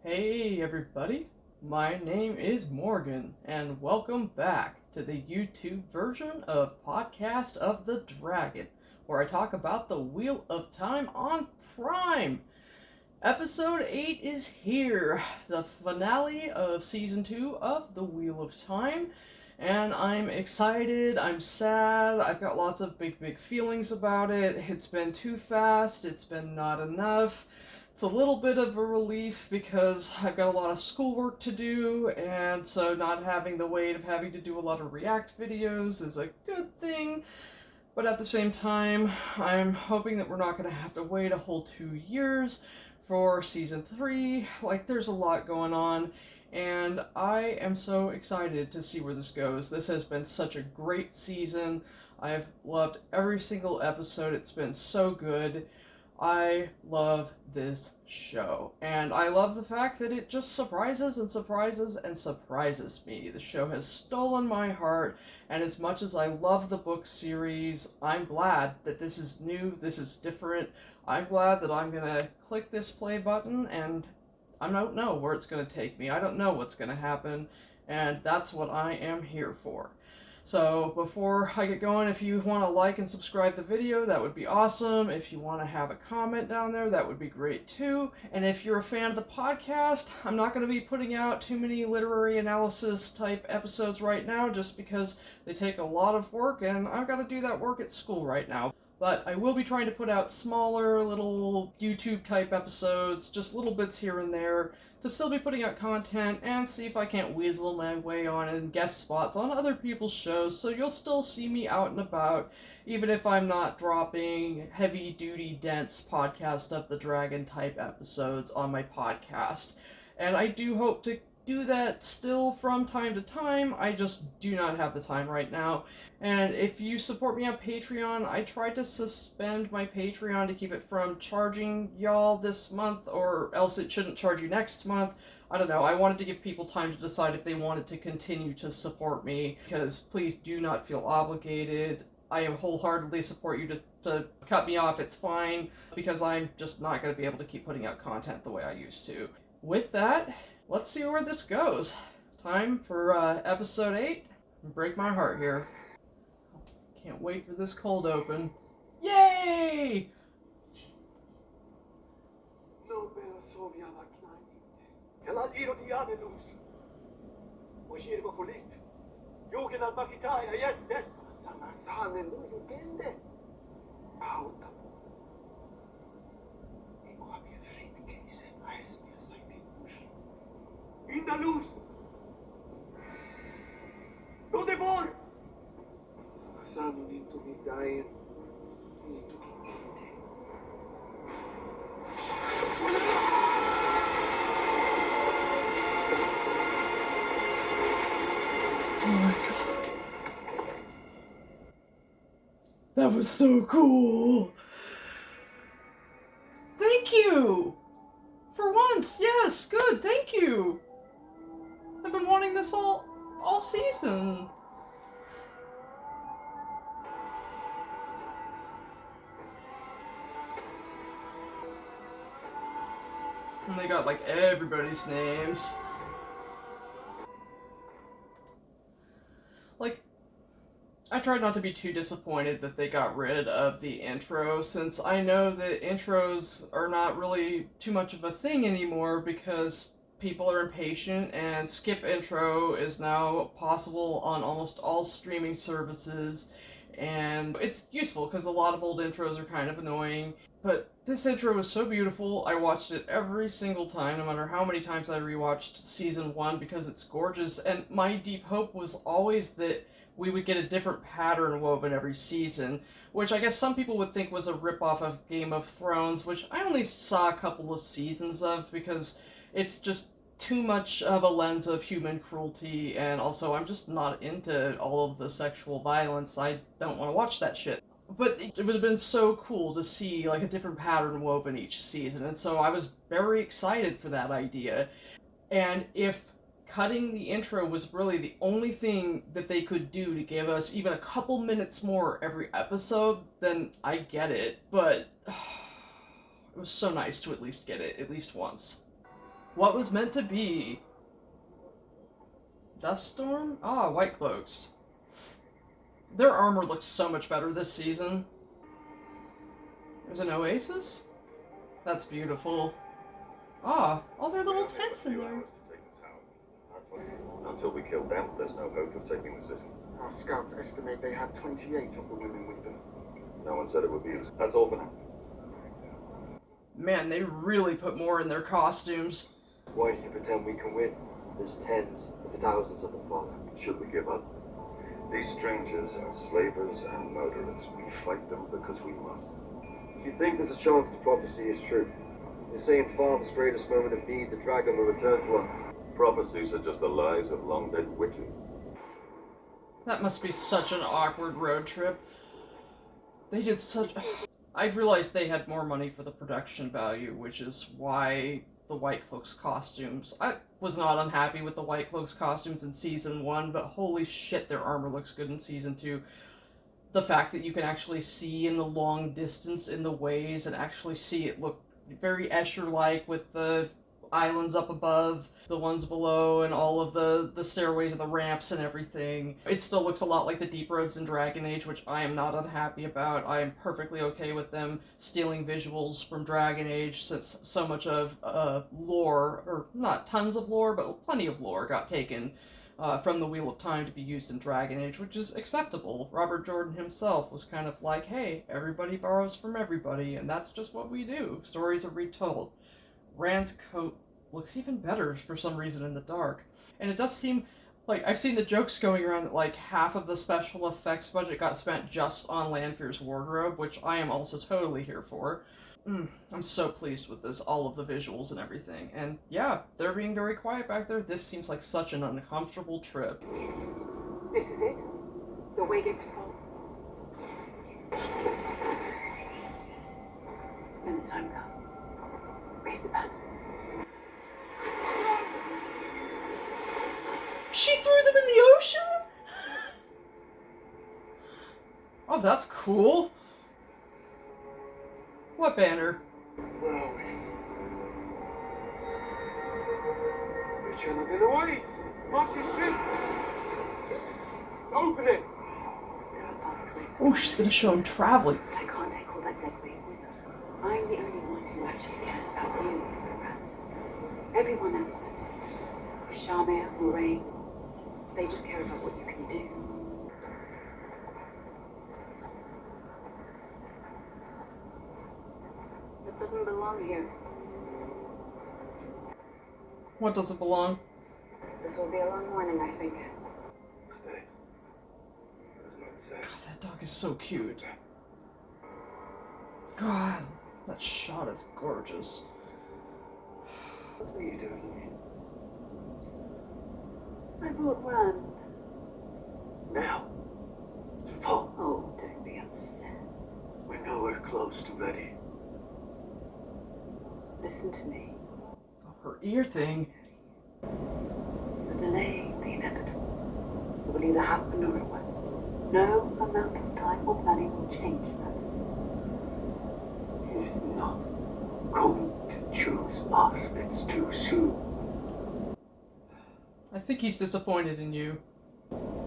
Hey everybody, my name is Morgan, and welcome back to the YouTube version of Podcast of the Dragon, where I talk about the Wheel of Time on Prime. Episode 8 is here, the finale of Season 2 of the Wheel of Time, and I'm excited, I'm sad, I've got lots of big feelings about it. It's been too fast, it's been not enough. It's a little bit of a relief because I've got a lot of schoolwork to do, and so not having the weight of having to do a lot of React videos is a good thing. But at the same time, I'm hoping that we're not going to have to wait a whole 2 years for Season 3. Like, there's a lot going on, and I am so excited to see where this goes. This has been such a great season. I've loved every single episode. It's been so good. I love this show, and I love the fact that it just surprises and surprises and surprises me. The show has stolen my heart, and as much as I love the book series, I'm glad that this is new, this is different. I'm glad that I'm gonna click this play button, and I don't know where it's gonna take me. I don't know what's gonna happen, and that's what I am here for. So before I get going, if you want to like and subscribe the video, that would be awesome. If you want to have a comment down there, that would be great too. And if you're a fan of the podcast, I'm not going to be putting out too many literary analysis type episodes right now just because they take a lot of work and I've got to do that work at school right now. But I will be trying to put out smaller little YouTube type episodes, just little bits here and there, to still be putting out content and see if I can't weasel my way on and guest spots on other people's shows, so you'll still see me out and about, even if I'm not dropping heavy-duty, dense Podcast of the Dragon type episodes on my podcast. And I do hope to do that still from time to time. I just do not have the time right now. And if you support me on Patreon, I tried to suspend my Patreon to keep it from charging y'all this month, or else it shouldn't charge you next month. I don't know. I wanted to give people time to decide if they wanted to continue to support me, because please do not feel obligated. I wholeheartedly support you to cut me off. It's fine, because I'm just not going to be able to keep putting out content the way I used to. With that, let's see where this goes. Time for episode 8. Break my heart here. Can't wait for this cold open. Yay! Indalus! Dove vor? Sanasano dito higayin. Dito hindi. Oh my god. That was so cool! Thank you! For once, yes, good, thank you! I've been wanting this all season. And they got like everybody's names. Like, I tried not to be too disappointed that they got rid of the intro, since I know that intros are not really too much of a thing anymore because people are impatient, and skip intro is now possible on almost all streaming services, and it's useful because a lot of old intros are kind of annoying. But this intro was so beautiful. I watched it every single time, no matter how many times I rewatched Season 1, because it's gorgeous, and my deep hope was always that we would get a different pattern woven every season, which I guess some people would think was a ripoff of Game of Thrones, which I only saw a couple of seasons of because it's just too much of a lens of human cruelty, and also I'm just not into all of the sexual violence. I don't want to watch that shit. But it would have been so cool to see like a different pattern woven each season, and so I was very excited for that idea. And if cutting the intro was really the only thing that they could do to give us even a couple minutes more every episode, then I get it. But it was so nice to at least get it, at least once. What was meant to be? Dust Storm? Ah, White Cloaks. Their armor looks so much better this season. There's an oasis? That's beautiful. Ah, all their little tents in there. Until we kill them, there's no hope of taking the city. Our scouts estimate they have 28 of the women with them. No one said it would be easy. That's all for now. Man, they really put more in their costumes. Why do you pretend we can win? There's tens of thousands of them, Father. Should we give up? These strangers are slavers and murderers. We fight them because we must. You think there's a chance the prophecy is true? You're saying Farm's greatest moment of need, the dragon will return to us. Prophecies are just the lies of long-dead witches. That must be such an awkward road trip. They did such... I've realized they had more money for the production value, which is why the White Cloaks costumes... I was not unhappy with the White Cloaks costumes in Season 1, but holy shit, their armor looks good in Season 2. The fact that you can actually see in the long distance in the ways and actually see it look very Escher-like with the islands up above, the ones below, and all of the stairways and the ramps and everything. It still looks a lot like the deep roads in Dragon Age, which I am not unhappy about. I am perfectly okay with them stealing visuals from Dragon Age, since so much of lore, or not tons of lore, but plenty of lore got taken from the Wheel of Time to be used in Dragon Age, which is acceptable. Robert Jordan himself was kind of like, hey, everybody borrows from everybody, and that's just what we do. Stories are retold. Rand's coat looks even better for some reason in the dark. And it does seem like, I've seen the jokes going around that like half of the special effects budget got spent just on Lanfear's wardrobe, which I am also totally here for. I'm so pleased with this, all of the visuals and everything. And yeah, they're being very quiet back there. This seems like such an uncomfortable trip. This is it. You're waiting to fall. When the time comes, raise the banner. She threw them in the ocean? Oh, that's cool. What banner? Well, we're channeling away. March your ship. Open it. There are faster ways to Oh, she's gonna show him traveling. but I can't take all that dead weight with us. I'm the only one who actually cares about you, Rat. Everyone else, Shamir, Moraine, they just care about what you can do. It doesn't belong here. What doesn't belong? This will be a long morning, I think. Stay. That's not safe. God, that dog is so cute. God, that shot is gorgeous. What are you doing here? I brought Ran. Now. To fall. Oh, don't be upset. We're nowhere close to ready. Listen to me. Oh, her ear thing. The delay, the inevitable. It will either happen or it won't. No amount of time or planning will change that. He's not going to choose us. It's too soon. I think he's disappointed in you.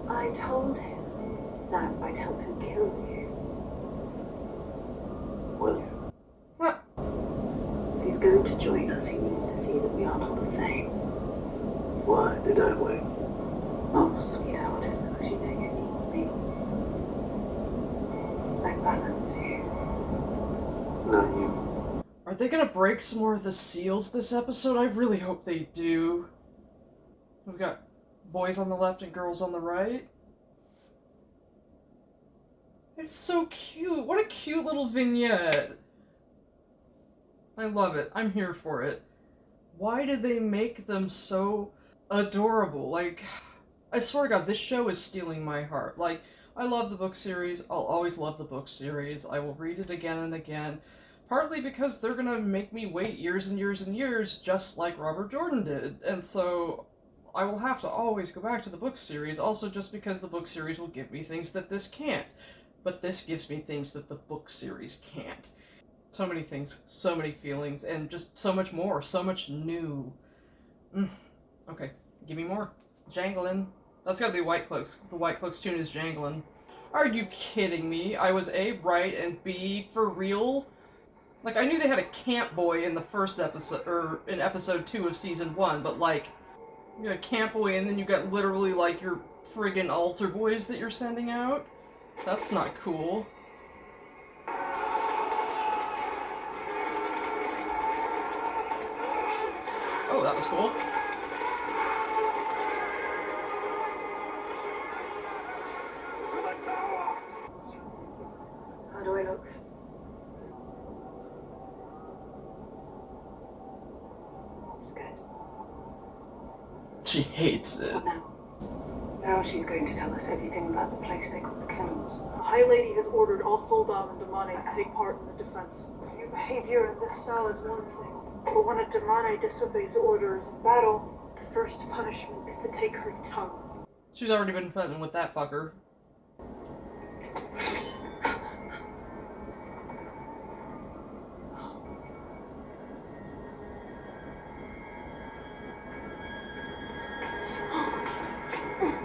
I told him that I'd help him kill you. Will you? What? If he's going to join us, he needs to see that we aren't all the same. Why did I wait? Oh, sweetheart, it's because you know you need me. I balance you. Not you. Are they gonna break some more of the seals this episode? I really hope they do. We've got boys on the left and girls on the right. It's so cute. What a cute little vignette. I love it. I'm here for it. Why did they make them so adorable? Like, I swear to God, this show is stealing my heart. Like, I love the book series. I'll always love the book series. I will read it again and again. Partly because they're gonna make me wait years and years and years, just like Robert Jordan did. And so I will have to always go back to the book series, also just because the book series will give me things that this can't. But this gives me things that the book series can't. So many things, so many feelings, and just so much more, so much new. Okay, give me more. Jangling. That's gotta be White Cloaks. The White Cloaks tune is jangling. Are you kidding me? I was A, right, and B, for real? Like, I knew they had a camp boy in the first episode, or in episode 2 of season 1, but like, you got a camp boy and then you got literally like your friggin' altar boys that you're sending out? That's not cool. Oh, that was cool. How do I look? Scared. She hates it. What now? Now she's going to tell us everything about the place they call the kennels. The High Lady has ordered all Soldav and Damane to take part in the defense. Your behavior in this cell is one thing, but when a Damane disobeys orders in battle, the first punishment is to take her tongue. She's already been threatened with that fucker.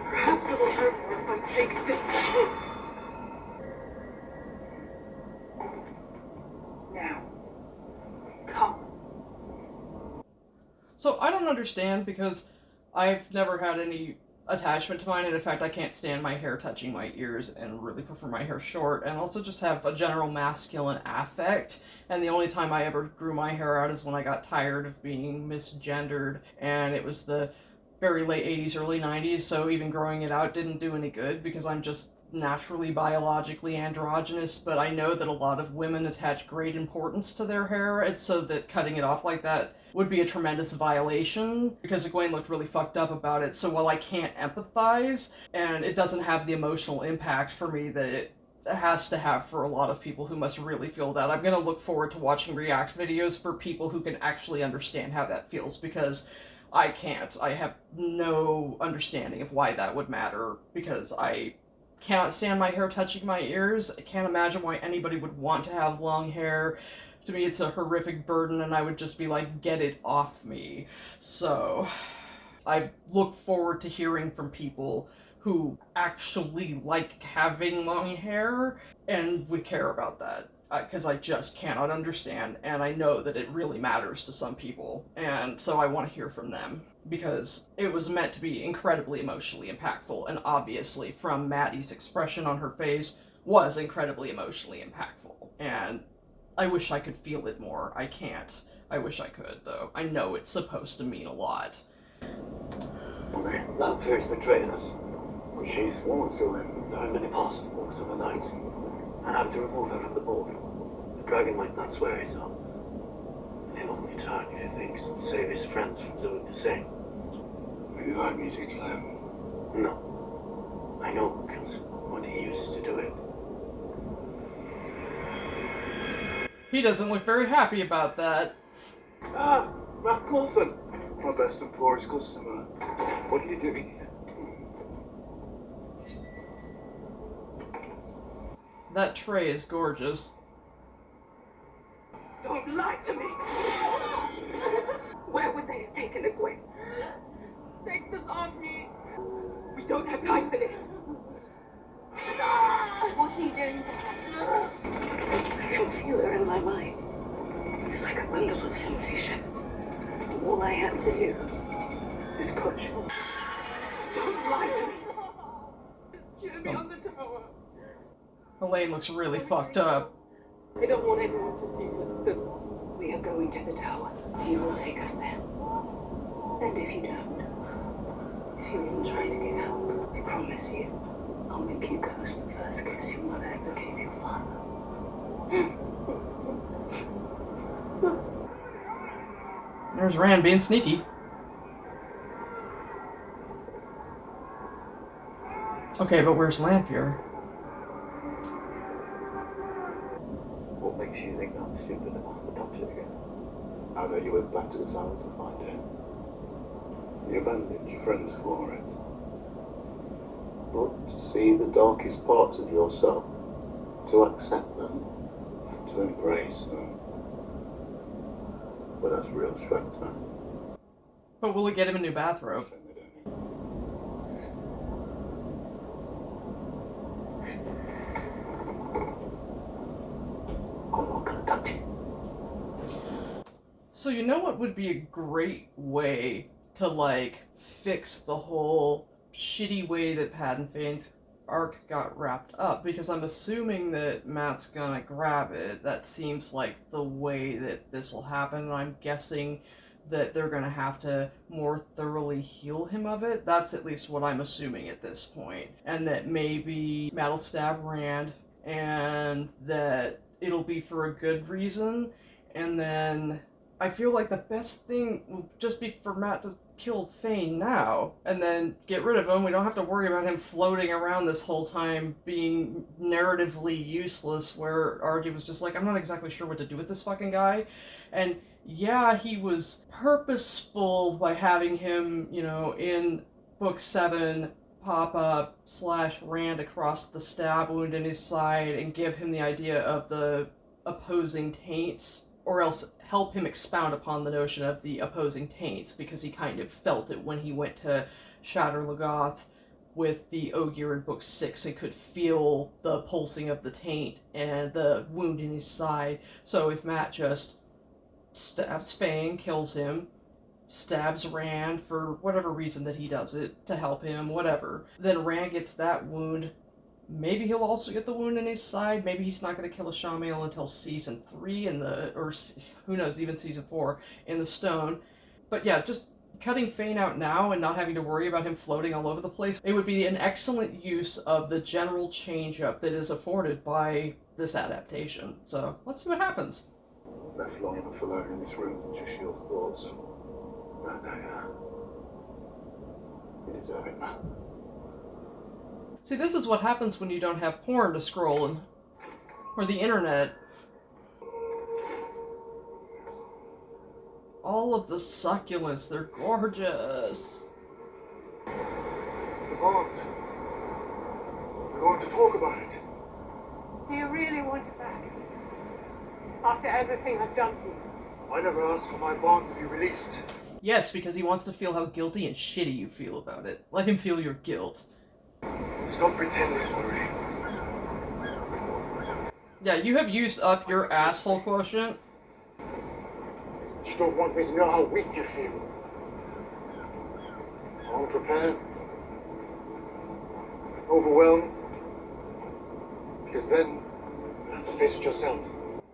Perhaps it'll hurt more if I take this. Now, come. So I don't understand because I've never had any attachment to mine, and in fact I can't stand my hair touching my ears and really prefer my hair short, and also just have a general masculine affect, and the only time I ever grew my hair out is when I got tired of being misgendered, and it was the very late 80s, early 90s, so even growing it out didn't do any good because I'm just naturally biologically androgynous, but I know that a lot of women attach great importance to their hair, and so that cutting it off like that would be a tremendous violation because Egwene looked really fucked up about it. So while I can't empathize and it doesn't have the emotional impact for me that it has to have for a lot of people who must really feel that, I'm going to look forward to watching react videos for people who can actually understand how that feels, because I can't. I have no understanding of why that would matter, because I cannot stand my hair touching my ears. I can't imagine why anybody would want to have long hair. To me, it's a horrific burden, and I would just be like, get it off me. So, I look forward to hearing from people who actually like having long hair and would care about that. Because I just cannot understand, and I know that it really matters to some people, and so I want to hear from them, because it was meant to be incredibly emotionally impactful, and obviously from Maddie's expression on her face was incredibly emotionally impactful, and I wish I could feel it more. I can't. I wish I could, though. I know it's supposed to mean a lot. That fear's betraying us. But she's sworn to him. There are many past walks of the night. And have to remove her from the board. The dragon might not swear his oath. And he'll only turn if he thinks it'll save his friends from doing the same. Would you like me to kill him? No. I know because what he uses to do it. He doesn't look very happy about that. Ah, Matt Coulthon, my best and poorest customer. What are you doing here? That tray is gorgeous. Don't lie to me! Where would they have taken Egwene? Take this off me! We don't have time for this! What are you doing to her? I can feel her in my mind. It's like a bundle of sensations. All I have to do is push. Don't lie to me! Should be on the tower. Elaine looks really fucked up. I don't want anyone to see this. We are going to the tower. He will take us there. And if you don't, if you even try to get help, I promise you, I'll make you curse the first kiss your mother ever gave your father. There's Rand being sneaky. Okay, but where's Lanfear? What makes you think I'm stupid enough to touch it again? I know you went back to the tower to find it. You abandoned your friends for it. But to see the darkest parts of yourself, to accept them, to embrace them, well, that's real strength, man. But will it get him a new bathrobe? Pretend they don't need- I'm not gonna touch it. So you know what would be a great way to, like, fix the whole shitty way that Pat and Fane's arc got wrapped up? Because I'm assuming that Matt's gonna grab it. That seems like the way that this will happen, and I'm guessing that they're gonna have to more thoroughly heal him of it. That's at least what I'm assuming at this point. And that maybe Matt'll stab Rand, and that it'll be for a good reason, and then I feel like the best thing will just be for Matt to kill Fane now, and then get rid of him. We don't have to worry about him floating around this whole time, being narratively useless, where RJ was just like, I'm not exactly sure what to do with this fucking guy. And yeah, he was purposeful by having him, you know, in book 7, pop up / Rand across the stab wound in his side and give him the idea of the opposing taints, or else help him expound upon the notion of the opposing taints, because he kind of felt it when he went to Shatter Logoth with the Ogier in book 6 and could feel the pulsing of the taint and the wound in his side. So if Matt just stabs Fane, kills him, stabs Rand for whatever reason that he does it, to help him, whatever, then Rand gets that wound. Maybe he'll also get the wound in his side. Maybe he's not going to kill a Shamael until season 3 or who knows, even season 4 in the stone. But yeah, just cutting Fane out now and not having to worry about him floating all over the place, it would be an excellent use of the general change-up that is afforded by this adaptation. So let's see what happens. Left long enough alone in this room to just your thoughts. No, you deserve it, man. See, this is what happens when you don't have porn to scroll in, or the internet. All of the succulents, they're gorgeous. The bond. We're going to talk about it. Do you really want it back? After everything I've done to you? I never asked for my bond to be released. Yes, because he wants to feel how guilty and shitty you feel about it. Let him feel your guilt. Stop pretending, Marie. Yeah, you have used up your asshole quotient. You don't want me to know how weak you feel. Unprepared. Overwhelmed. Because then you have to face it yourself.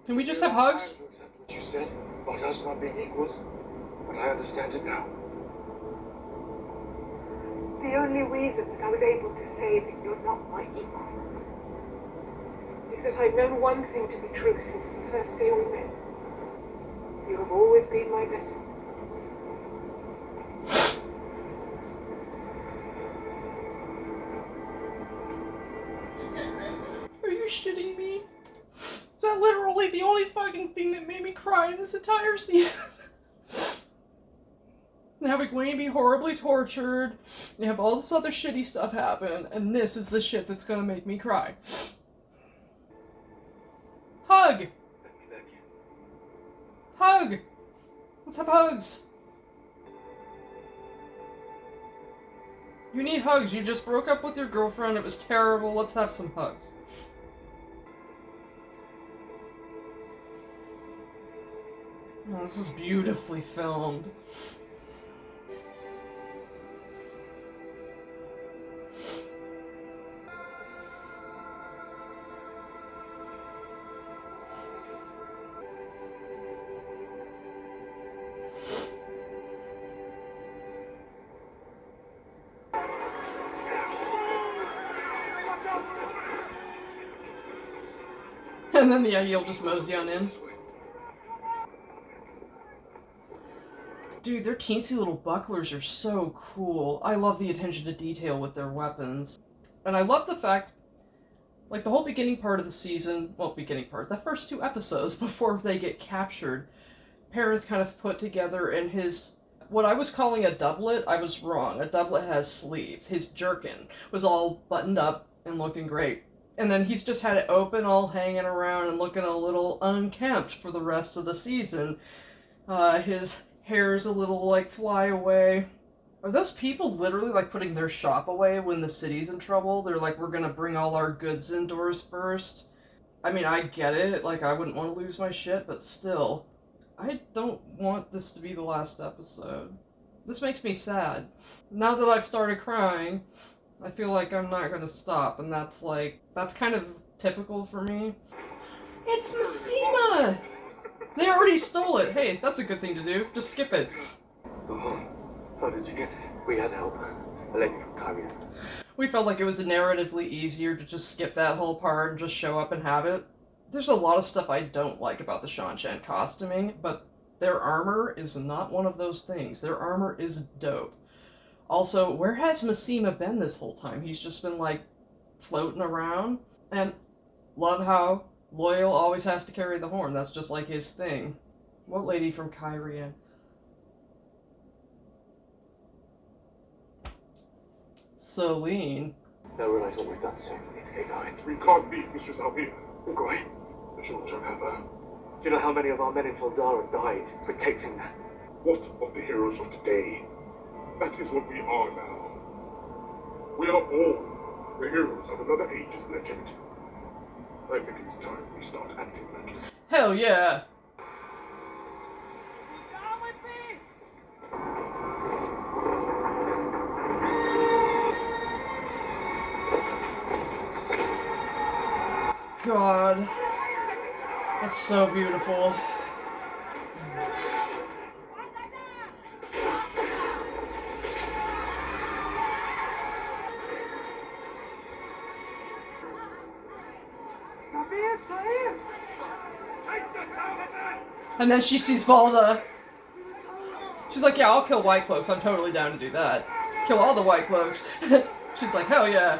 Can we just have hugs? To accept what you said about us not being equals, but I understand it now. The only reason that I was able to say that you're not my equal is that I've known one thing to be true since the first day we met. You have always been my better. Are you shitting me? Is that literally the only fucking thing that made me cry in this entire season? You have Egwene be horribly tortured, you have all this other shitty stuff happen, and this is the shit that's gonna make me cry. Hug! Let me back in. Hug! Let's have hugs! You need hugs, you just broke up with your girlfriend, it was terrible, let's have some hugs. Oh, this is beautifully filmed. And then the Aiel just mosey on in. Dude, their teensy little bucklers are so cool. I love the attention to detail with their weapons. And I love the fact, like, the whole beginning part of the season, well, beginning part, the first 2 episodes before they get captured, Perrin's kind of put together in his, what I was calling a doublet, I was wrong. A doublet has sleeves. His jerkin was all buttoned up and looking great. And then he's just had it open, all hanging around and looking a little unkempt for the rest of the season. His hair's a little, like, fly away. Are those people literally, like, putting their shop away when the city's in trouble? They're like, we're gonna bring all our goods indoors first? I mean, I get it. Like, I wouldn't want to lose my shit, but still. I don't want this to be the last episode. This makes me sad. Now that I've started crying, I feel like I'm not gonna stop, and that's kind of typical for me. It's Messima! They already stole it! Hey, that's a good thing to do. Just skip it. Oh, how did you get it? We had help. A lady from Carrion. We felt like it was narratively easier to just skip that whole part and just show up and have it. There's a lot of stuff I don't like about the Shan-Shan costuming, but their armor is not one of those things. Their armor is dope. Also, where has Messima been this whole time? He's just been, like, floating around. And love how Loyal always has to carry the horn. That's just, like, his thing. What lady from Kyrian? Celine. They'll realize what we've done soon. We need to get going. We can't leave Mistress Alpina. We're going. The children have her. Do you know how many of our men in Foldaran died protecting her? What of the heroes of today? That is what we are now. We are all the heroes of another age's legend. I think it's time we start acting like it. Hell yeah! God. That's so beautiful. And then she sees Valda. She's like, yeah, I'll kill White Cloaks. I'm totally down to do that. Kill all the White Cloaks. She's like, hell yeah.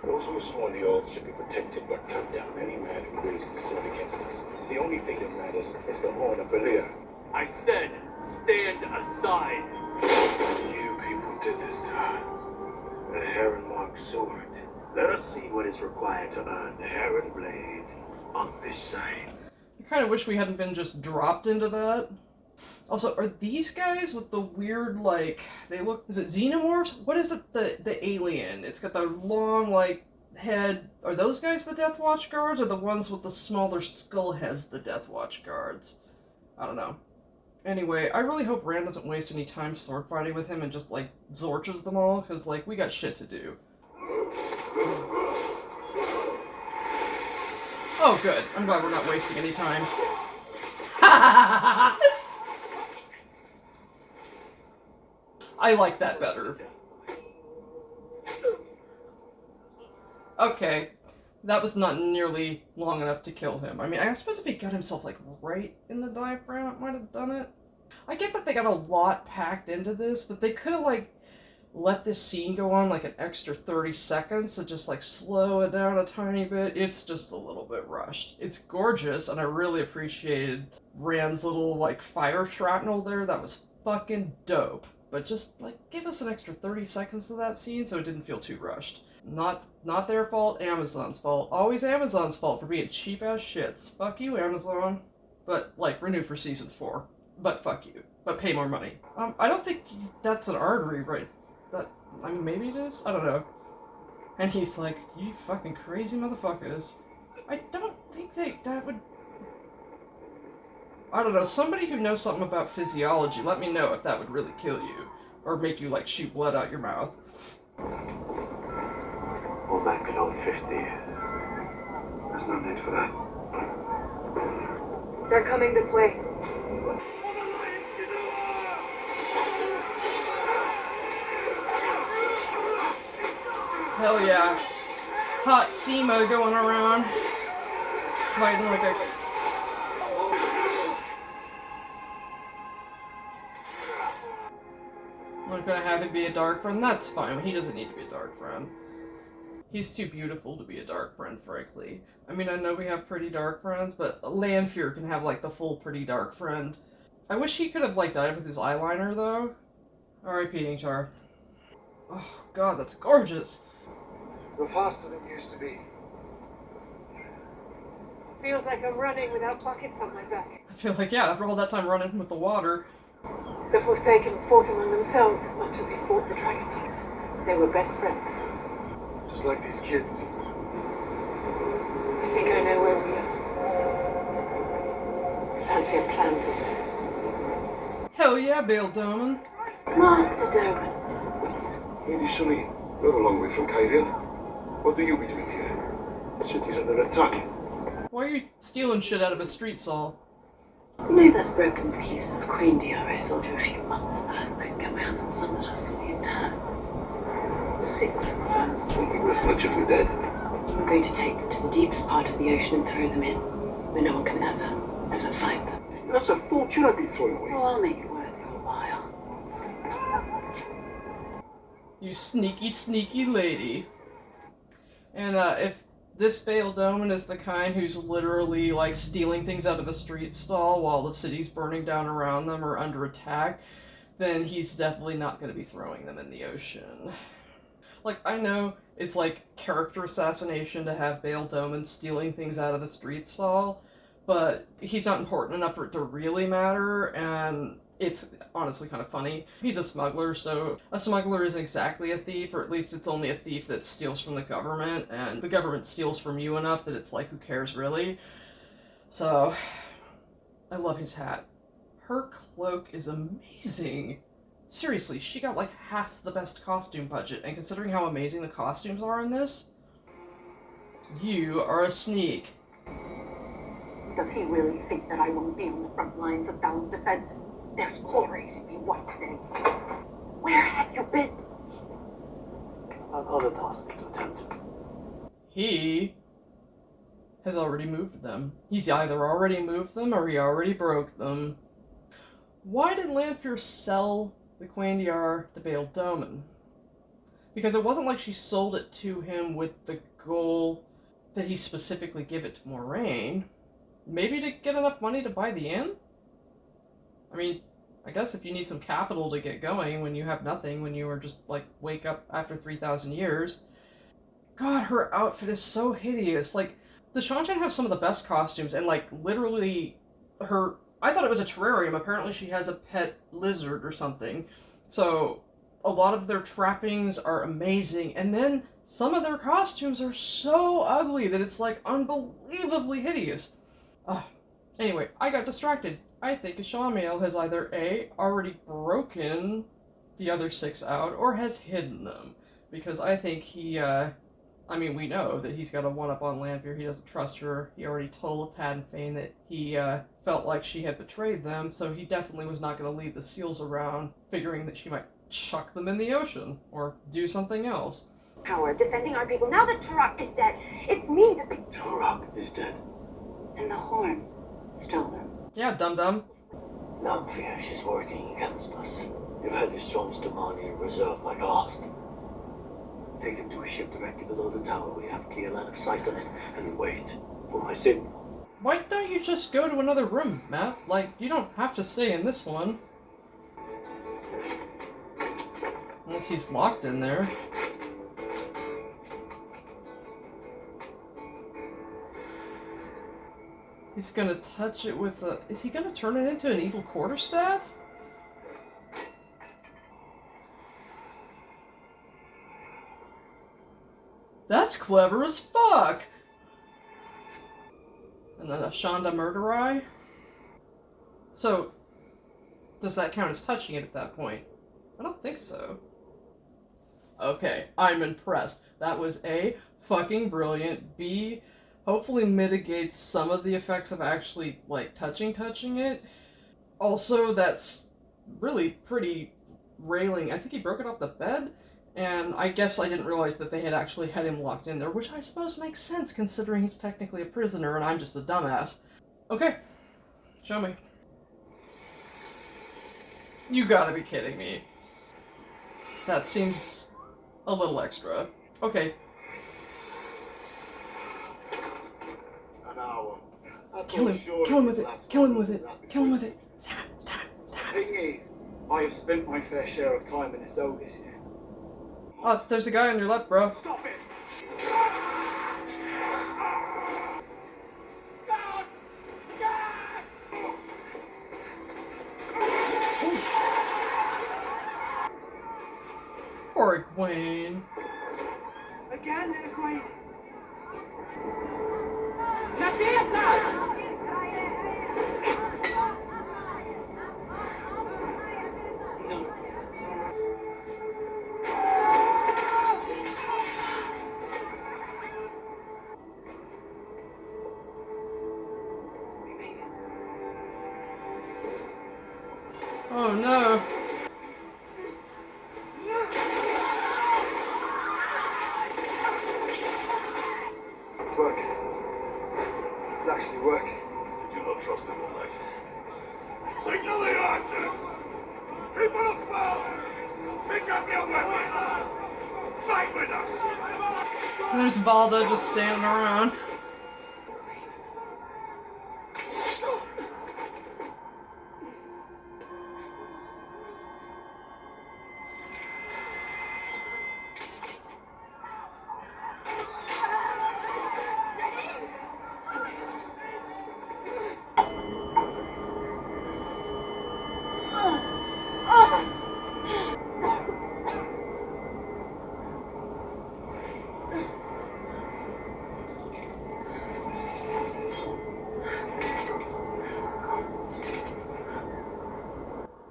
Those who have sworn the oath should be protected but cut down any man who raises the sword against us. The only thing that matters is the horn of Valia. I said, stand aside. You people did this to her. The heron-marked sword. Let us see what is required to earn the heron blade on this side. I kind of wish we hadn't been just dropped into that. Also, are these guys with the weird, like, they look, is it xenomorphs? What is it, the alien? It's got the long, like, head. Are those guys the Death Watch guards, or the ones with the smaller skull heads the Death Watch guards? I don't know. Anyway, I really hope Rand doesn't waste any time sword fighting with him and just, like, Zorches them all, because, like, we got shit to do. Oh, good. I'm glad we're not wasting any time. I like that better. Okay. That was not nearly long enough to kill him. I mean, I suppose if he got himself, like, right in the diaphragm, it might have done it. I get that they got a lot packed into this, but they could have, like, let this scene go on, like, an extra 30 seconds to just, like, slow it down a tiny bit. It's just a little bit rushed. It's gorgeous, and I really appreciated Rand's little, like, fire shrapnel there. That was fucking dope. But just, like, give us an extra 30 seconds to that scene so it didn't feel too rushed. Not their fault, Amazon's fault. Always Amazon's fault for being cheap-ass shits. Fuck you, Amazon. But, like, renew for season 4. But fuck you. But pay more money. I don't think that's an artery, right? I mean, maybe it is? I don't know. And he's like, you fucking crazy motherfuckers. I don't think that would... I don't know, somebody who knows something about physiology, let me know if that would really kill you. Or make you, like, shoot blood out your mouth. Old man could only 50. There's no need for that. They're coming this way. Hell yeah. Hot Sema going around. Fighting like a... I'm not gonna have him be a dark friend. That's fine. He doesn't need to be a dark friend. He's too beautiful to be a dark friend, frankly. I mean, I know we have pretty dark friends, but Lanfear can have, like, the full pretty dark friend. I wish he could have, like, died with his eyeliner, though. R.I.P. Ingtar. Oh, God, that's gorgeous. You're faster than you used to be. Feels like I'm running without pockets on my back. I feel like, yeah, after all that time running with the water. The Forsaken fought among themselves as much as they fought the dragon. They were best friends. Just like these kids. I think I know where we are. Lanfear planned this. Hell yeah, Bale Doman. Master Doman. Lady Sunny, we're a long way from Kyrian. What do you be doing here? The city's under attack. Why are you stealing shit out of a street stall? You know that broken piece of Queen Dior I sold you a few months back? I can get my hands on some that are fully intact. 6 of them. Won't be worth much if we're dead. I'm going to take them to the deepest part of the ocean and throw them in, where no one can ever find them. That's a fortune I'd be throwing away. Oh, I'll make it worth your while. You sneaky, sneaky lady. And if this Bale Doman is the kind who's literally like stealing things out of a street stall while the city's burning down around them or under attack, then he's definitely not going to be throwing them in the ocean. Like, I know it's like character assassination to have Bale Doman stealing things out of a street stall, but he's not important enough for it to really matter, and it's honestly kind of funny. He's a smuggler, so a smuggler isn't exactly a thief, or at least it's only a thief that steals from the government, and the government steals from you enough that it's like, who cares really? So, I love his hat. Her cloak is amazing. Seriously, she got like half the best costume budget, and considering how amazing the costumes are in this, you are a sneak. Does he really think that I won't be on the front lines of Down's defense? There's glory to be won today. Where have you been? Other tasks to attend to. He has already moved them. He's either already moved them or he already broke them. Why did Lanfear sell the Queen Dior to Bale Doman? Because it wasn't like she sold it to him with the goal that he specifically give it to Moraine. Maybe to get enough money to buy the inn? I mean, I guess if you need some capital to get going when you have nothing, when you are just, like, wake up after 3,000 years. God, her outfit is so hideous. Like, the Shanshan have some of the best costumes, and, like, literally, her... I thought it was a terrarium. Apparently she has a pet lizard or something. So, a lot of their trappings are amazing, and then some of their costumes are so ugly that it's, like, unbelievably hideous. Anyway, I got distracted. I think Ishamael has either A, already broken the other 6 out, or has hidden them. Because I think he, I mean, we know that he's got a one-up on Lanfear. He doesn't trust her. He already told Pad and Fane that he, felt like she had betrayed them, so he definitely was not going to leave the seals around, figuring that she might chuck them in the ocean, or do something else. Power defending our people. Now that Turok is dead, it's me to be... Turok is dead. And the horn stole them. Yeah, dum-dum. Lanfear, she's working against us. You've held your strongest Damani in reserve like last. Take them to a ship directly below the tower. We have clear line of sight on it, and wait for my signal. Why don't you just go to another room, Matt? Like, you don't have to stay in this one. Unless he's locked in there. He's gonna touch it with a... Is he gonna turn it into an evil quarterstaff? That's clever as fuck! And then a Shonda Murderai? So, does that count as touching it at that point? I don't think so. Okay, I'm impressed. That was A, fucking brilliant. B, hopefully mitigates some of the effects of actually, like, touching it. Also, that's really pretty railing. I think he broke it off the bed, and I guess I didn't realize that they had actually had him locked in there, which I suppose makes sense considering he's technically a prisoner and I'm just a dumbass. Okay, show me. You gotta be kidding me. That seems a little extra. Okay. An hour. Kill him with it, kill him with it, kill him with it. Stab him. The thing is, I have spent my fair share of time in the cell this year. Oh, there's a guy on your left, bro. Stop it! Oh no. It's working. It's actually working. Did you not trust in the light? Signal the archers! People of foul! Pick up your weapons! Fight with us! And there's Valda just standing around.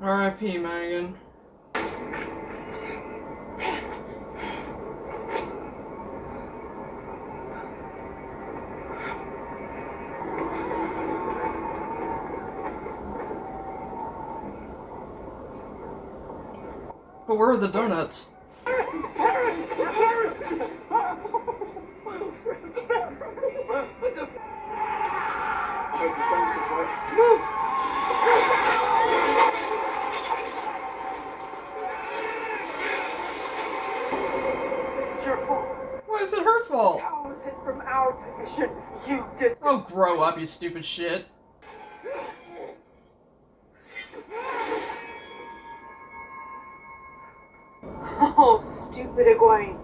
R.I.P. Megan. But where are the donuts? I hope your friends can fight. Move! This is your fault. Why is it her fault? Tower was hit from our position. You did. Oh, grow up, you stupid shit. Oh, stupid Egwene.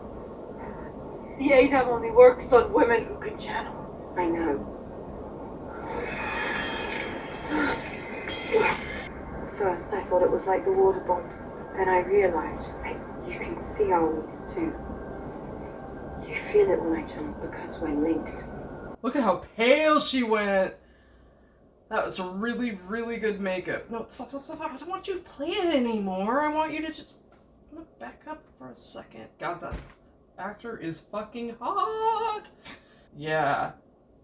The Adam only works on women who can channel. I know. First, I thought it was like the water bond. Then I realized that you can see our wounds too. You feel it when I channel because we're linked. Look at how pale she went. That was a really, really good makeup. No, stop. I don't want you to play it anymore. I want you to just back up for a second. God, that actor is fucking hot. Yeah,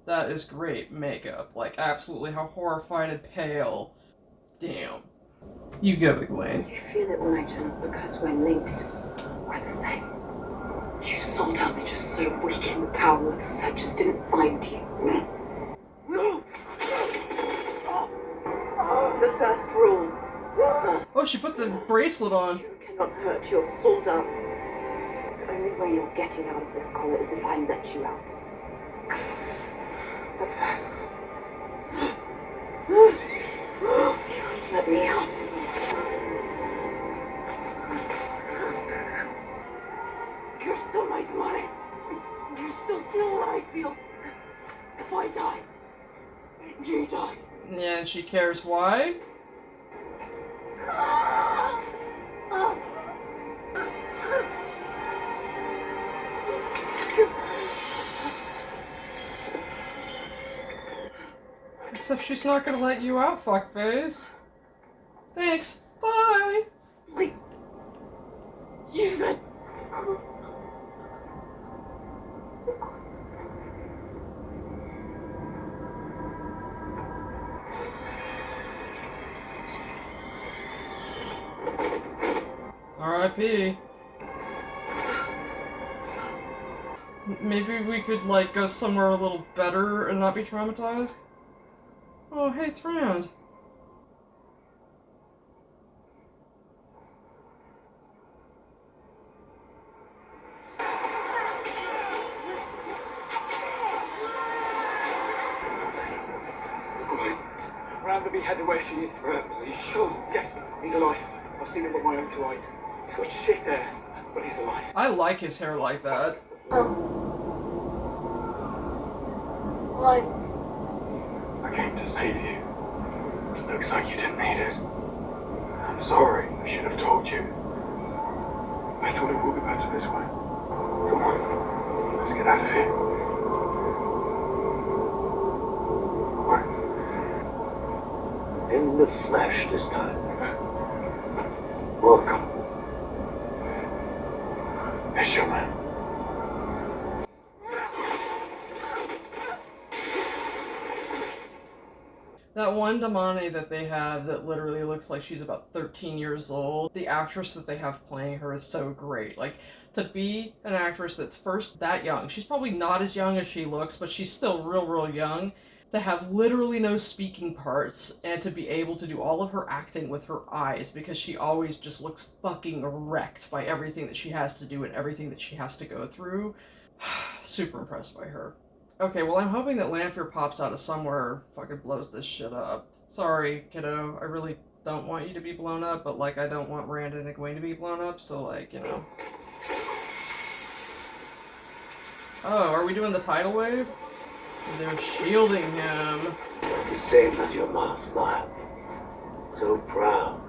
that is great makeup. Like, absolutely how horrified and pale. Damn. You go, Egwene. You feel it when I channel because we're linked. We're the same. You sold out me just so weak and powerless. I just didn't find you. No! The first rule. Oh, she put the bracelet on. You cannot hurt your sold out. The only way you're getting out of this collar is if I let you out. But first, you have to let me out. You're still my demonic. You still feel what I feel. If I die, you die. Yeah, and she cares why? Except she's not gonna let you out, fuckface. Thanks. Bye. Please. Use it. R.I.P. Maybe we could, like, go somewhere a little better and not be traumatized? Oh, hey, it's Rand. Randomly headed where she is. Are you sure? Yes, he's alive. I've seen him with my own two eyes. He's got shit hair, but he's alive. I like his hair like that. Why? I came to save you. It looks like you didn't need it. I'm sorry. I should have told you. I thought it would be better this way. Come on. Let's get out of here. Right. In the flesh this time. Welcome. It's your man. That one Damani that they have that literally looks like she's about 13 years old, the actress that they have playing her is so great. Like, to be an actress that's first that young, she's probably not as young as she looks, but she's still real young, to have literally no speaking parts and to be able to do all of her acting with her eyes because she always just looks fucking wrecked by everything that she has to do and everything that she has to go through. Super impressed by her. Okay, well, I'm hoping that Lanfear pops out of somewhere and fucking blows this shit up. Sorry, kiddo. I really don't want you to be blown up, but, like, I don't want Rand and Egwene to be blown up, so, like, you know. Oh, are we doing the tidal wave? They're shielding him. It's the same as your last life. So proud.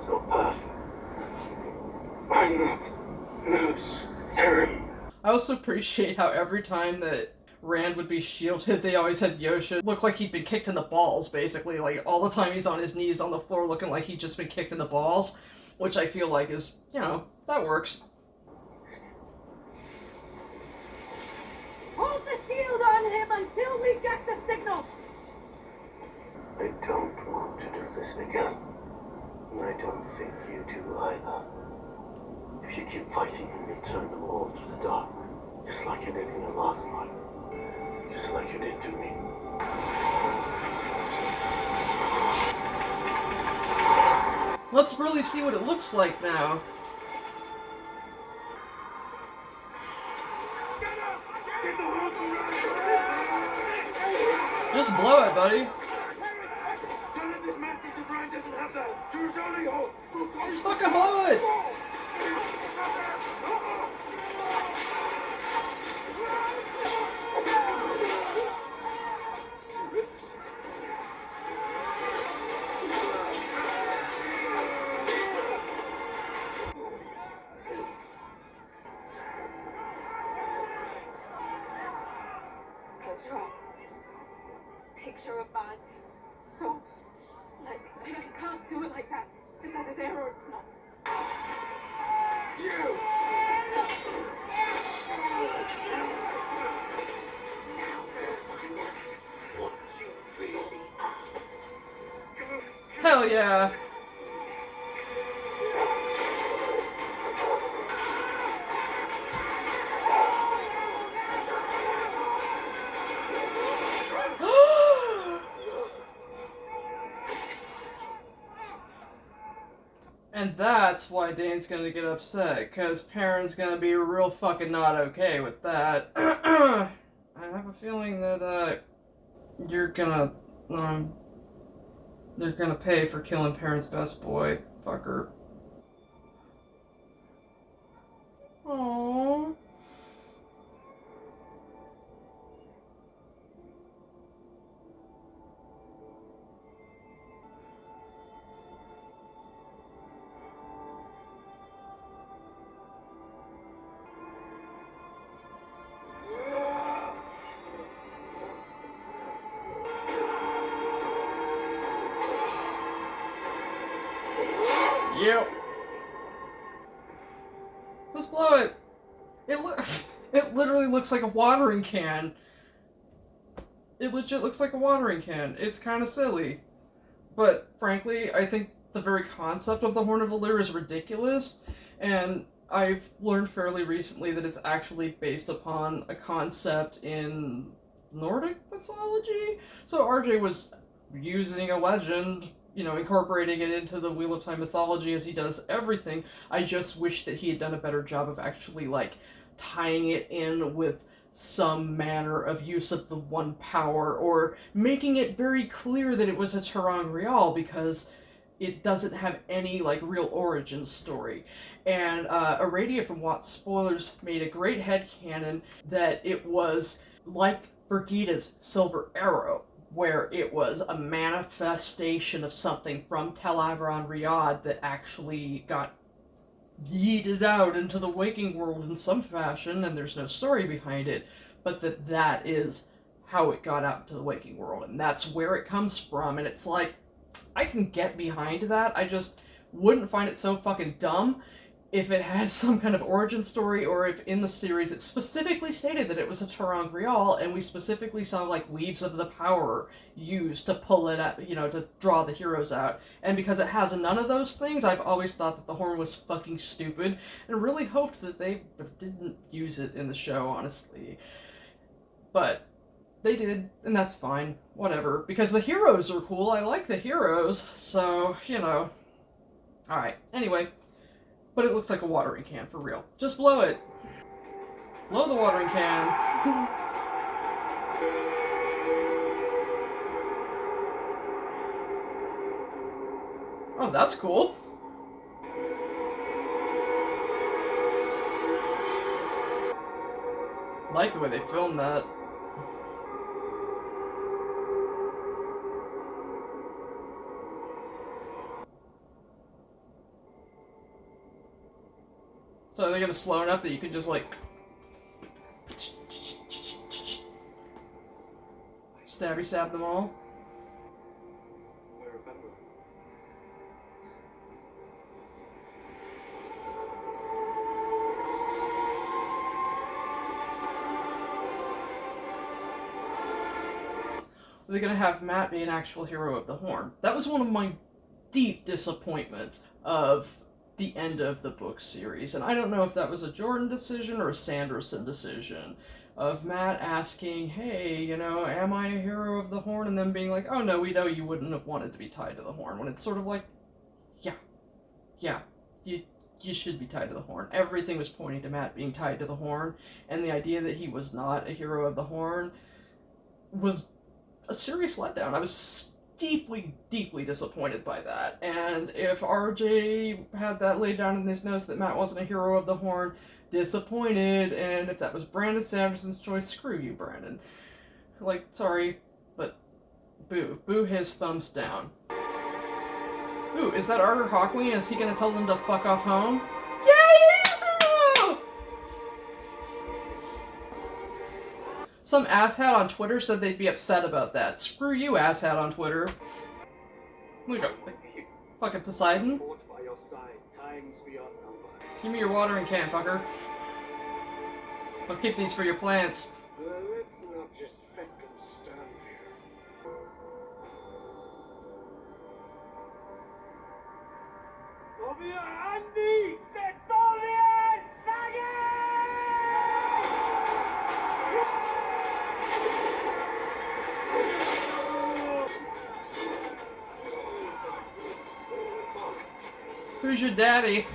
So perfect. Why not lose him? I also appreciate how every time that Rand would be shielded, they always had Yosha look like he'd been kicked in the balls, basically. Like, all the time he's on his knees on the floor looking like he'd just been kicked in the balls, which I feel like is, you know, that works. Hold the shield on him until we get the signal! I don't want to do this again. And I don't think you do either. If you keep fighting and you turn them all to the dark, just like you did in your last life. Just like you did to me. Let's really see what it looks like now. Just blow it, buddy. Just fucking blow it! Close your eyes. Picture a bad, soft, like, I can't do it like that. It's either there or it's not. You! Now we'll find out what you really are. Hell yeah. And that's why Dane's gonna get upset, because Perrin's gonna be real fucking not okay with that. I have a feeling that, you're gonna, they're gonna pay for killing Perrin's best boy, fucker. Aww. Yep. Let's blow it. It literally looks like a watering can. It legit looks like a watering can. It's kind of silly. But frankly, I think the very concept of the Horn of Valyr is ridiculous, and I've learned fairly recently that it's actually based upon a concept in Nordic mythology. So RJ was using a legend, you know, incorporating it into the Wheel of Time mythology as he does everything. I just wish that he had done a better job of actually, like, tying it in with some manner of use of the One Power, or making it very clear that it was a ter'angreal, because it doesn't have any, like, real origin story. And Aradia from Watts Spoilers made a great headcanon that it was like Birgitte's Silver Arrow, where it was a manifestation of something from Tel Aviron Riyadh that actually got yeeted out into the waking world in some fashion, and there's no story behind it, but that is how it got out into the waking world, and that's where it comes from. And it's like, I can get behind that, I just wouldn't find it so fucking dumb if it had some kind of origin story, or if in the series it specifically stated that it was a Terang Real, and we specifically saw like weaves of the power used to pull it out, to draw the heroes out. And because it has none of those things, I've always thought that the horn was fucking stupid, and really hoped that they didn't use it in the show, honestly. But they did, and that's fine. Whatever. Because the heroes are cool. I like the heroes, so, Alright, anyway. But it looks like a watering can, for real. Just blow it. Blow the watering can. Oh, that's cool. I like the way they filmed that. So are they gonna slow enough that you can just like stabby stab them all? I remember. Are they gonna have Matt be an actual hero of the Horn? That was one of my deep disappointments of the end of the book series, and I don't know if that was a Jordan decision or a Sanderson decision, of Matt asking, hey, am I a hero of the Horn, and then being like, oh no, we know you wouldn't have wanted to be tied to the Horn, when it's sort of like, yeah, you should be tied to the Horn. Everything was pointing to Matt being tied to the Horn, and the idea that he was not a hero of the Horn was a serious letdown. I was deeply, deeply disappointed by that. And if RJ had that laid down in his notes that Matt wasn't a hero of the Horn, disappointed. And if that was Brandon Sanderson's choice, screw you, Brandon. Like, sorry, but boo. Boo his thumbs down. Ooh, is that Arthur Hawkwing? Is he gonna tell them to fuck off home? Some asshat on Twitter said they'd be upset about that. Screw you, asshat on Twitter. Look at fucking Poseidon. Fought by your side, times beyond number. Give me your watering can, fucker. I'll keep these for your plants. Let's not just fake and stand here. Andy! Victoria Saga! Who's your daddy?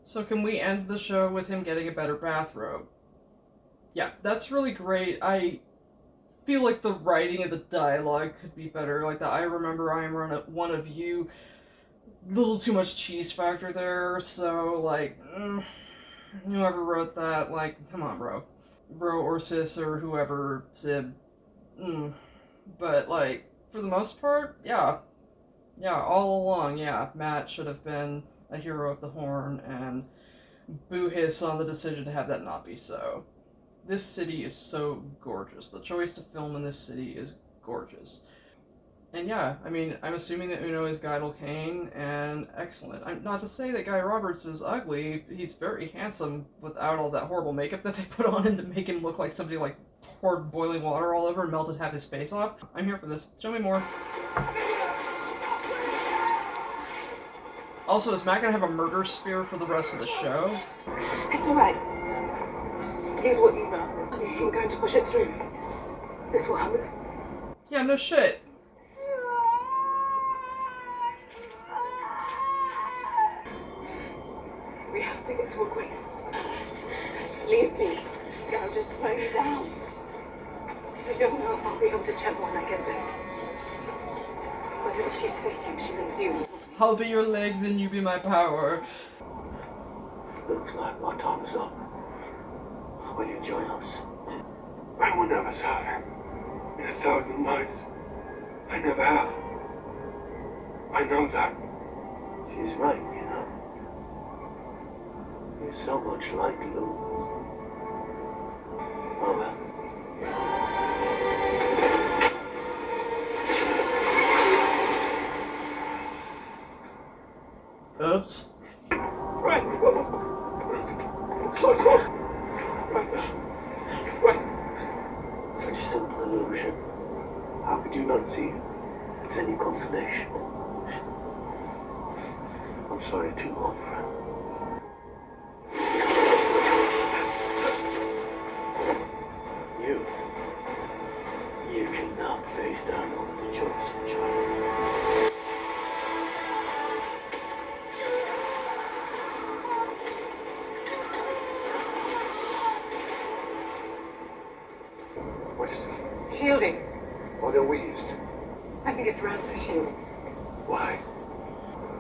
So can we end the show with him getting a better bathrobe? Yeah, that's really great. I feel like the writing of the dialogue could be better. Like the I remember I am one of you. Little too much cheese factor there. So, like, whoever wrote that, like, come on, bro. Bro or sis or whoever said, But, like, for the most part, yeah. Yeah, all along, yeah, Matt should have been a hero of the Horn, and boo hiss on the decision to have that not be so. This city is so gorgeous. The choice to film in this city is gorgeous. And yeah, I mean, I'm assuming that Uno is Guidel Kane, and excellent. I'm not to say that Guy Roberts is ugly. He's very handsome without all that horrible makeup that they put on him to make him look like somebody like poured boiling water all over and melted half his face off. I'm here for this. Show me more. Also, is Matt gonna have a murder spear for the rest of the show? It's alright. Here's what you know. I'm going to push it through. This will help. Yeah, no shit. We have to get to a queen. Leave me. I'll just slow you down. I don't know if I'll be able to chat when I get there. Whatever she's facing, she means you. I'll be your legs and you be my power. Looks like my time is up. Will you join us? I will never serve him. In 1,000 lives. I never have. I know that. She's right, you know. You're so much like Lou. Mother. Oops. Right. Slow. Right there. Right. Such a simple illusion. How could you not see it? It's any consolation. I'm sorry too, old friend. You cannot face down on the chosen child. What is it? Shielding. Are there weaves? I think it's round the shield. Why?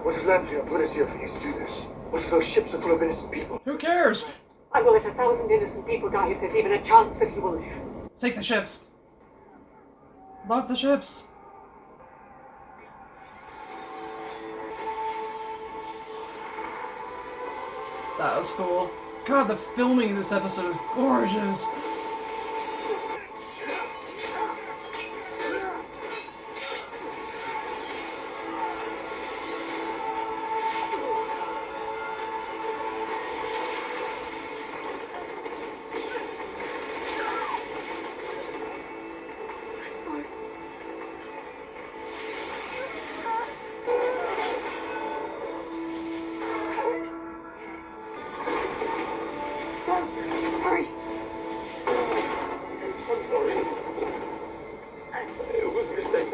What if Lanfear put us here for you to do this? What if those ships are full of innocent people? Who cares? I will let 1,000 innocent people die if there's even a chance that he will live. Take the ships. Lock the ships. That was cool. God, the filming in this episode is gorgeous. Hurry! I'm sorry. It was a mistake.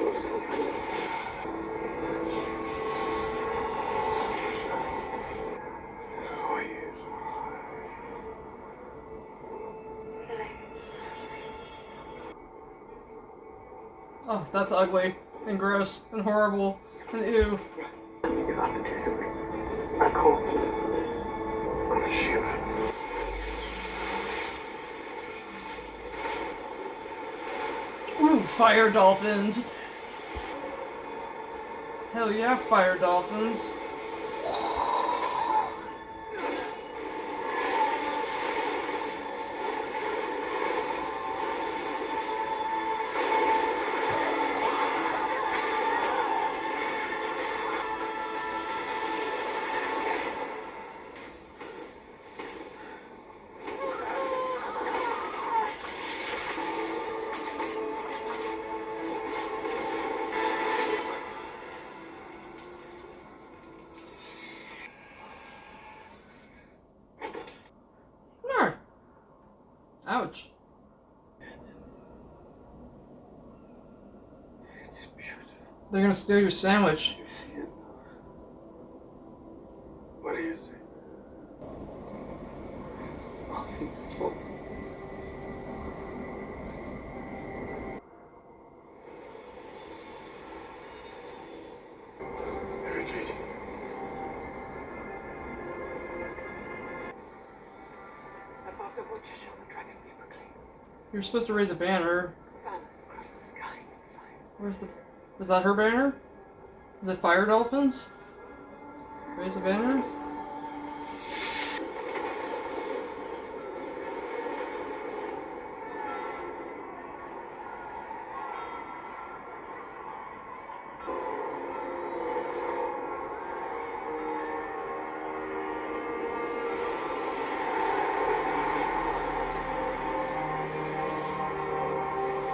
How are you? Oh, that's ugly and gross and horrible and ew. You have to do something. I call. On the ship. Ooh, fire dolphins. Hell yeah, fire dolphins. No. Ouch. It's beautiful. They're gonna steal your sandwich. You see it? What do you say? I think it's what. They're retreating. Above the wood shall the dragon be proclaimed. You're supposed to raise a banner. Banner across the sky in fire. Where's the... Was that her banner? Is it fire dolphins? Raise a banner?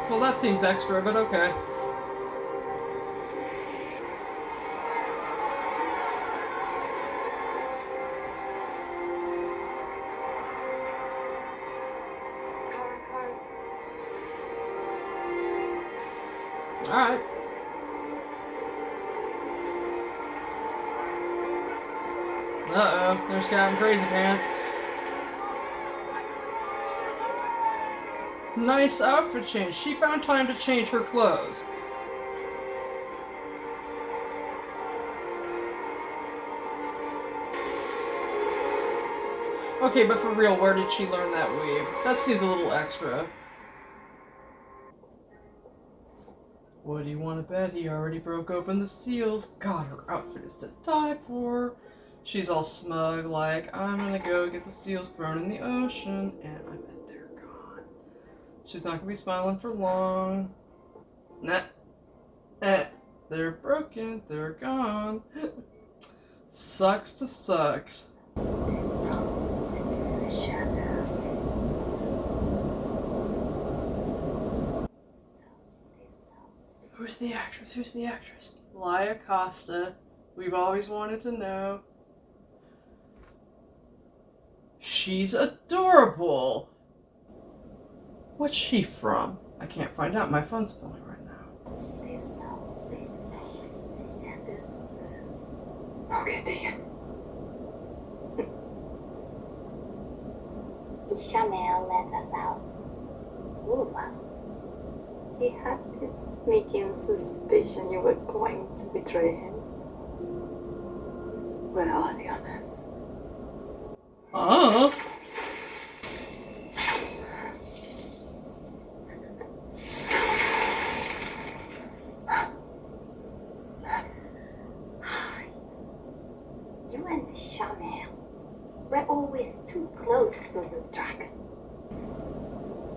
Well, that seems extra, but okay. Alright. Uh-oh, there's Captain Crazy Pants. Nice outfit change. She found time to change her clothes. Okay, but for real, where did she learn that weave? That seems a little extra. What do you want to bet? He already broke open the seals. God, her outfit is to die for. She's all smug, like, I'm gonna go get the seals thrown in the ocean, and I bet they're gone. She's not gonna be smiling for long. Nah. They're broken, they're gone. Sucks to sucks. Who's the actress? Who's the actress? Laia Costa. We've always wanted to know. She's adorable. What's she from? I can't find out. My phone's filming right now. Okay, dear. Ishmael let us out. All of us. He had this sneaking suspicion you were going to betray him. Where are the others? Oh. You and Ishmael were always too close to the dragon.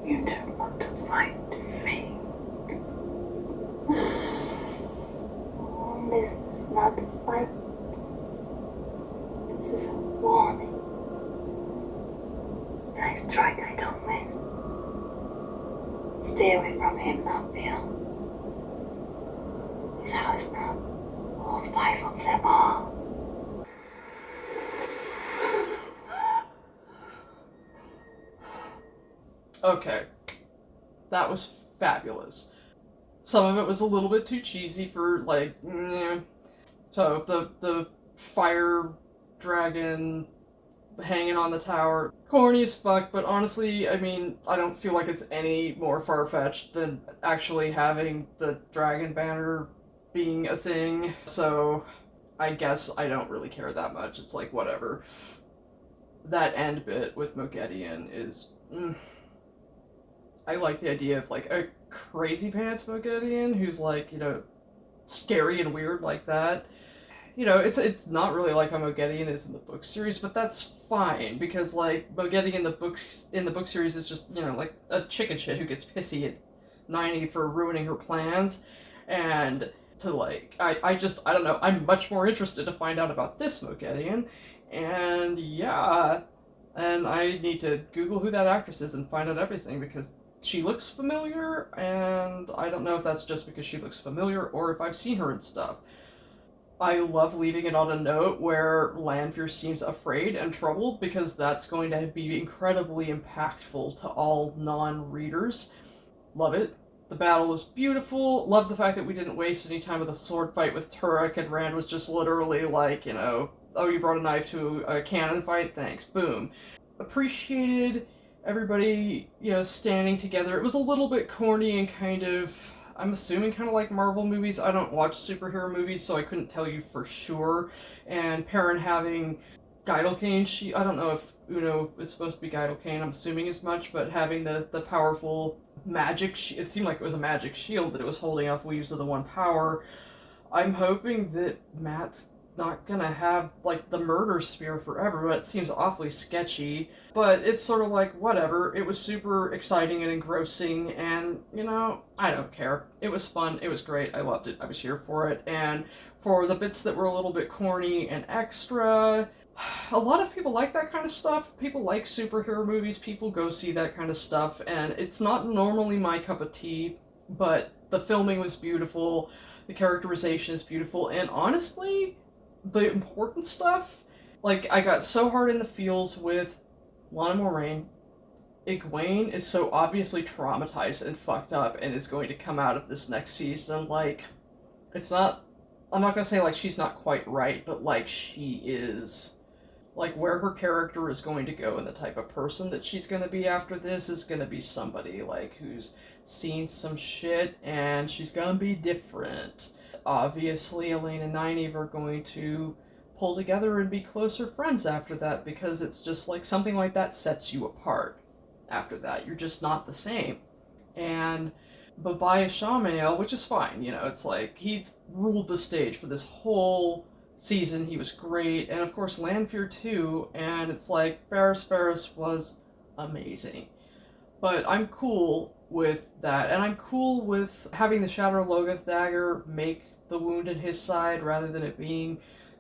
You didn't want to find me. This is not a fight. This is a warning. I strike, I don't miss. Stay away from him, Mafia. His house now. All 5 of them are. Okay. That was fabulous. Some of it was a little bit too cheesy for, like, So, the fire dragon hanging on the tower, corny as fuck, but honestly, I mean, I don't feel like it's any more far-fetched than actually having the dragon banner being a thing, so I guess I don't really care that much. It's like, whatever. That end bit with Moghedien is... I like the idea of, like, a crazy pants Moghedien who's, like, you know, scary and weird like that. You know, it's not really like how Moghedien is in the book series, but that's fine, because, like, Moghedien in the book series is just, you know, like, a chicken shit who gets pissy at 90 for ruining her plans, and to, like, I don't know, I'm much more interested to find out about this Moghedien, and yeah, and I need to Google who that actress is and find out everything, because she looks familiar, and I don't know if that's just because she looks familiar or if I've seen her in stuff. I love leaving it on a note where Lanfear seems afraid and troubled, because that's going to be incredibly impactful to all non-readers. Love it. The battle was beautiful. Love the fact that we didn't waste any time with a sword fight with Turek, and Rand was just literally like, you know, oh, you brought a knife to a cannon fight? Thanks. Boom. Appreciated everybody, you know, standing together. It was a little bit corny and kind of, I'm assuming, kind of like Marvel movies. I don't watch superhero movies, so I couldn't tell you for sure. And Perrin having Gaidelkane, I don't know if Uno is supposed to be Gaidelkane, I'm assuming as much, but having the powerful magic, it seemed like it was a magic shield that it was holding off Weaves of the One Power. I'm hoping that Matt's not gonna have, like, the murder spear forever, but it seems awfully sketchy. But it's sort of like, whatever. It was super exciting and engrossing, and, you know, I don't care. It was fun. It was great. I loved it. I was here for it. And for the bits that were a little bit corny and extra, a lot of people like that kind of stuff. People like superhero movies. People go see that kind of stuff, and it's not normally my cup of tea, but the filming was beautiful. The characterization is beautiful, and honestly, the important stuff, like, I got so hard in the feels with Lana Moraine. Egwene is so obviously traumatized and fucked up and is going to come out of this next season, like, it's not, I'm not gonna say, like, she's not quite right, but, like, she is, like, where her character is going to go and the type of person that she's gonna be after this is gonna be somebody, like, who's seen some shit, and she's gonna be different. Obviously, Elaine and Nynaeve are going to pull together and be closer friends after that, because it's just like something like that sets you apart after that. You're just not the same. And but by Ishamael, which is fine, you know, it's like, he's ruled the stage for this whole season, he was great, and of course Lanfear too, and it's like, Ferris was amazing. But I'm cool with that, and I'm cool with having the Shadow Logoth dagger make the wound in his side, rather than it being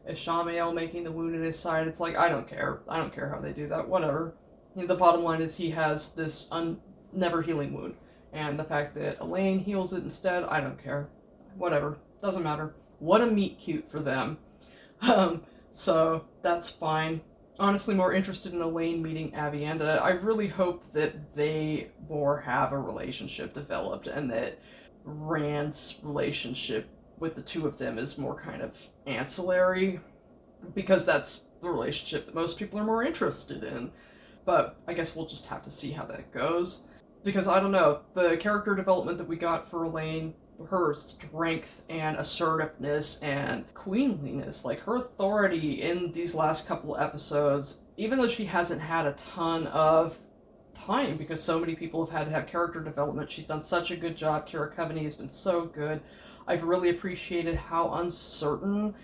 Ishamael making the wound in his side. It's like, I don't care how they do that, whatever. The bottom line is he has this never healing wound. And the fact that Elaine heals it instead, I don't care. Whatever. Doesn't matter. What a meet cute for them. So that's fine. Honestly, more interested in Elaine meeting Avienda. I really hope that they more have a relationship developed, and that Rand's relationship with the two of them is more kind of ancillary, because that's the relationship that most people are more interested in. But I guess we'll just have to see how that goes. Because, I don't know, the character development that we got for Elaine, her strength and assertiveness and queenliness, like her authority in these last couple episodes, even though she hasn't had a ton of time because so many people have had to have character development, she's done such a good job. Kira Coveney has been so good. I've really appreciated how uncertain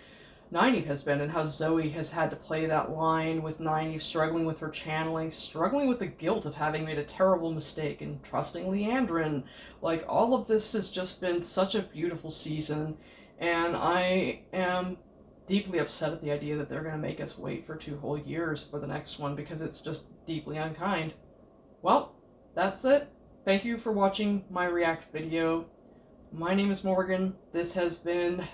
Nynaeve has been, and how Zoe has had to play that line with Nynaeve, struggling with her channeling, struggling with the guilt of having made a terrible mistake, and trusting Leandrin. Like, all of this has just been such a beautiful season, and I am deeply upset at the idea that they're going to make us wait for 2 whole years for the next one, because it's just deeply unkind. Well, that's it. Thank you for watching my react video. My name is Morgan. This has been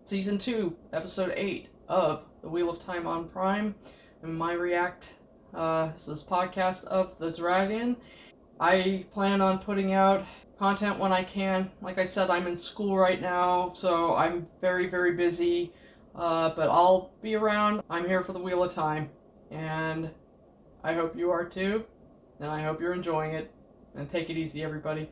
Season 2, Episode 8 of The Wheel of Time on Prime, and my react. This is Podcast of the Dragon. I plan on putting out content when I can. Like I said, I'm in school right now, so I'm very, very busy, but I'll be around. I'm here for The Wheel of Time, and I hope you are too, and I hope you're enjoying it, and take it easy, everybody.